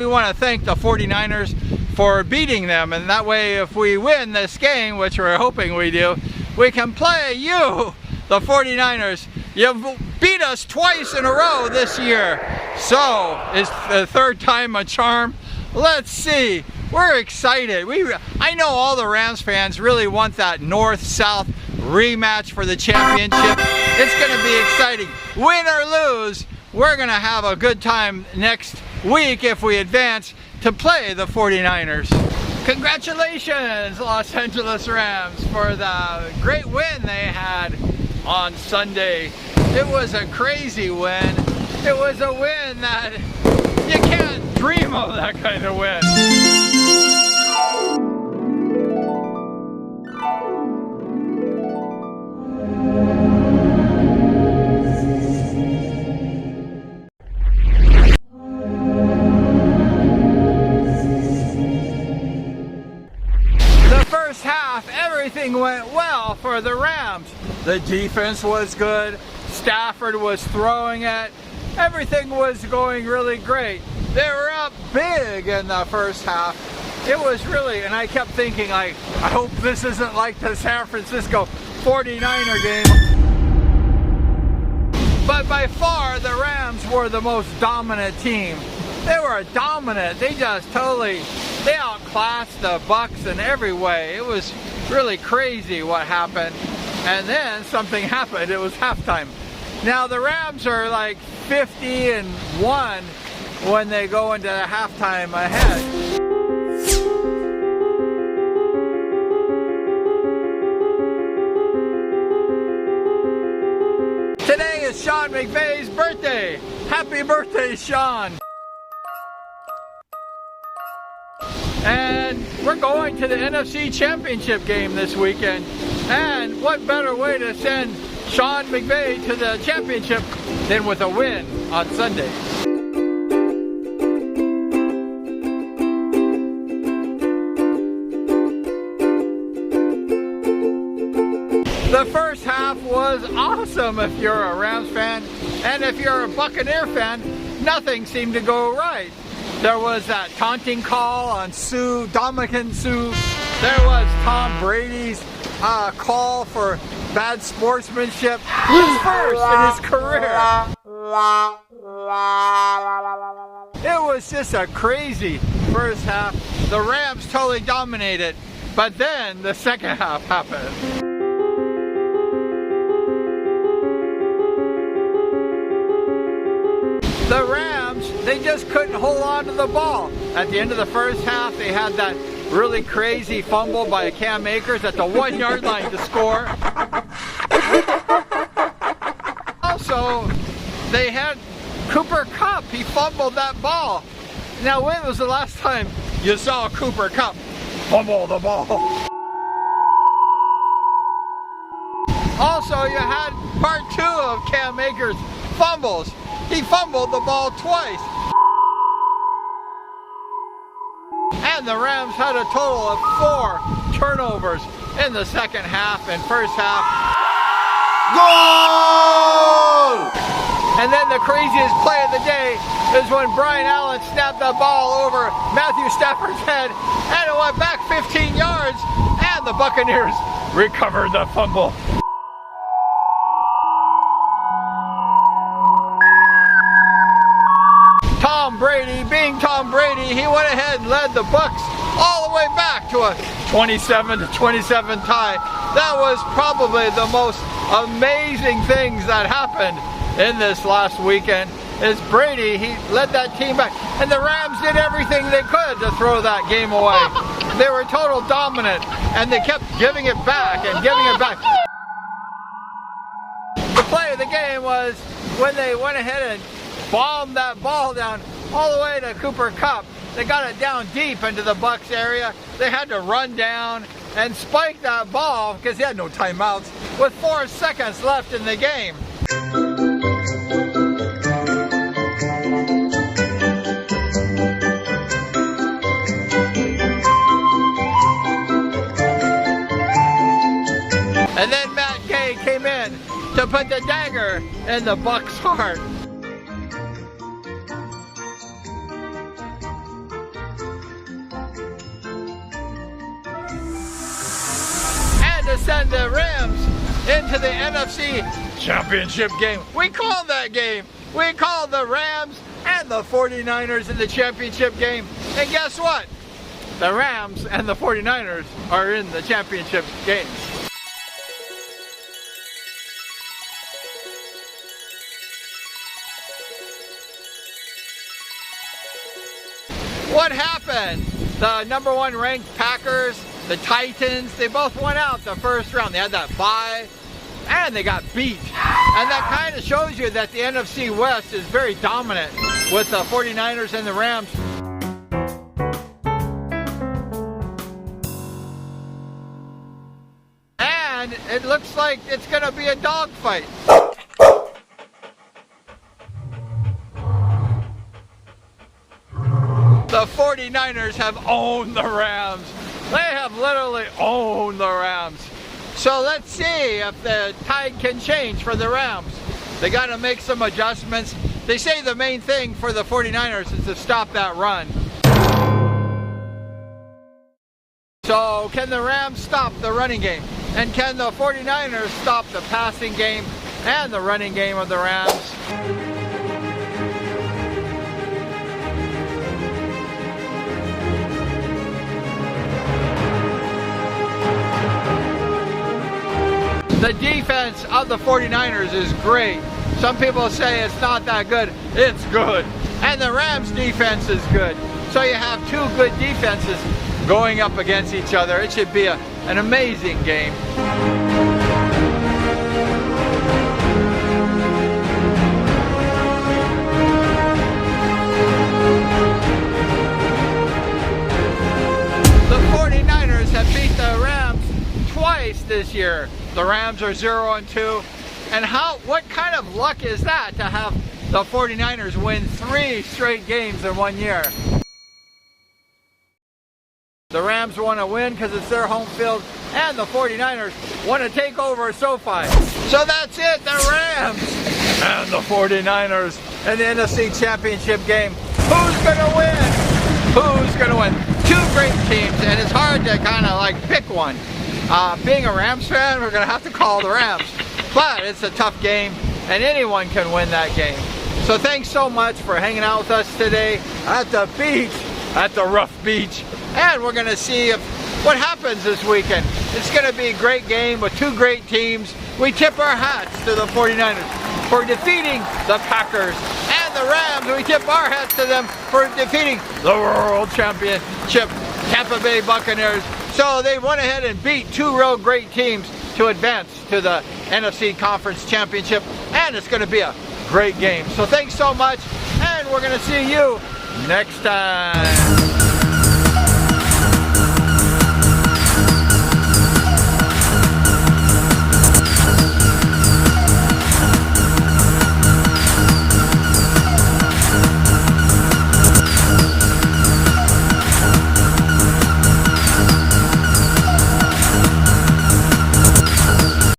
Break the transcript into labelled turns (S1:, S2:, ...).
S1: We want to thank the 49ers for beating them, and that way if we win this game, which we're hoping we do, we can play you, the 49ers. You've beat us twice in a row this year, so it's the third time a charm. Let's see. We're excited. I know all the Rams fans really want that north-south rematch for the championship. It's going to be exciting. Win or lose, we're going to have a good time next week if we advance to play the 49ers. Congratulations, Los Angeles Rams, for the great win they had on Sunday. It was a crazy win. It was a win that you can't dream of, that kind of win. Everything went well for the Rams. The defense was good. Stafford was throwing it. Everything was going really great. They were up big in the first half. It was really, and I kept thinking, like, I hope this isn't like the San Francisco 49er game. But by far, the Rams were the most dominant team. They were dominant. They just totally, they outclassed the Bucs in every way. It was really crazy what happened. And then something happened. It was halftime. Now the Rams are like 50-1 when they go into halftime ahead. Today is Sean McVay's birthday. Happy birthday, Sean. And we're going to the NFC Championship game this weekend. And what better way to send Sean McVay to the championship than with a win on Sunday. The first half was awesome if you're a Rams fan. And if you're a Buccaneer fan, nothing seemed to go right. There was that taunting call on Dominican Sue. There was Tom Brady's call for bad sportsmanship. His first in his career. It was just a crazy first half. The Rams totally dominated, but then the second half happened. The Rams, they just couldn't hold on to the ball. At the end of the first half, they had that really crazy fumble by Cam Akers at the 1-yard line to score. Also, they had Cooper Kupp. He fumbled that ball. Now, when was the last time you saw Cooper Kupp fumble the ball? Also, you had part 2 of Cam Akers' fumbles. He fumbled the ball twice. And the Rams had a total of 4 turnovers in the second half and first half. Goal! And then the craziest play of the day is when Brian Allen snapped the ball over Matthew Stafford's head and it went back 15 yards and the Buccaneers recovered the fumble. Tom Brady, being Tom Brady, he went ahead and led the Bucs all the way back to a 27-27 tie. That was probably the most amazing things that happened in this last weekend. Is Brady, he led that team back, and the Rams did everything they could to throw that game away. They were total dominant, and they kept giving it back and giving it back. The play of the game was when they went ahead and bombed that ball down all the way to Cooper Kupp. They got it down deep into the Bucs area. They had to run down and spike that ball because he had no timeouts with 4 seconds left in the game. And then Matt Gay came in to put the dagger in the Bucs' heart. to send the Rams into the NFC Championship game. We called that game. We called the Rams and the 49ers in the championship game. And guess what? The Rams and the 49ers are in the championship game. What happened? The #1 ranked Packers, the Titans, they both went out the first round. They had that bye and they got beat. And that kind of shows you that the NFC West is very dominant with the 49ers and the Rams. And it looks like it's going to be a dogfight. The 49ers have owned the Rams. They have literally owned the Rams. So let's see if the tide can change for the Rams. They got to make some adjustments. They say the main thing for the 49ers is to stop that run. So can the Rams stop the running game? And can the 49ers stop the passing game and the running game of the Rams? The defense of the 49ers is great. Some people say it's not that good. It's good. And the Rams defense is good. So you have two good defenses going up against each other. It should be an amazing game. The 49ers have beat the Rams twice this year. The Rams are 0-2. And what kind of luck is that to have the 49ers win 3 straight games in 1 year? The Rams want to win because it's their home field, and the 49ers want to take over SoFi. So that's it, the Rams and the 49ers in the NFC Championship game. Who's going to win? Who's going to win? Two great teams, and it's hard to kind of like pick one. Being a Rams fan, we're going to have to call the Rams. But it's a tough game, and anyone can win that game. So thanks so much for hanging out with us today at the beach, at the rough beach. And we're going to see what happens this weekend. It's going to be a great game with two great teams. We tip our hats to the 49ers for defeating the Packers. And the Rams, we tip our hats to them for defeating the world championship Tampa Bay Buccaneers. So they went ahead and beat two real great teams to advance to the NFC Conference Championship. And it's going to be a great game. So thanks so much. And we're going to see you next time.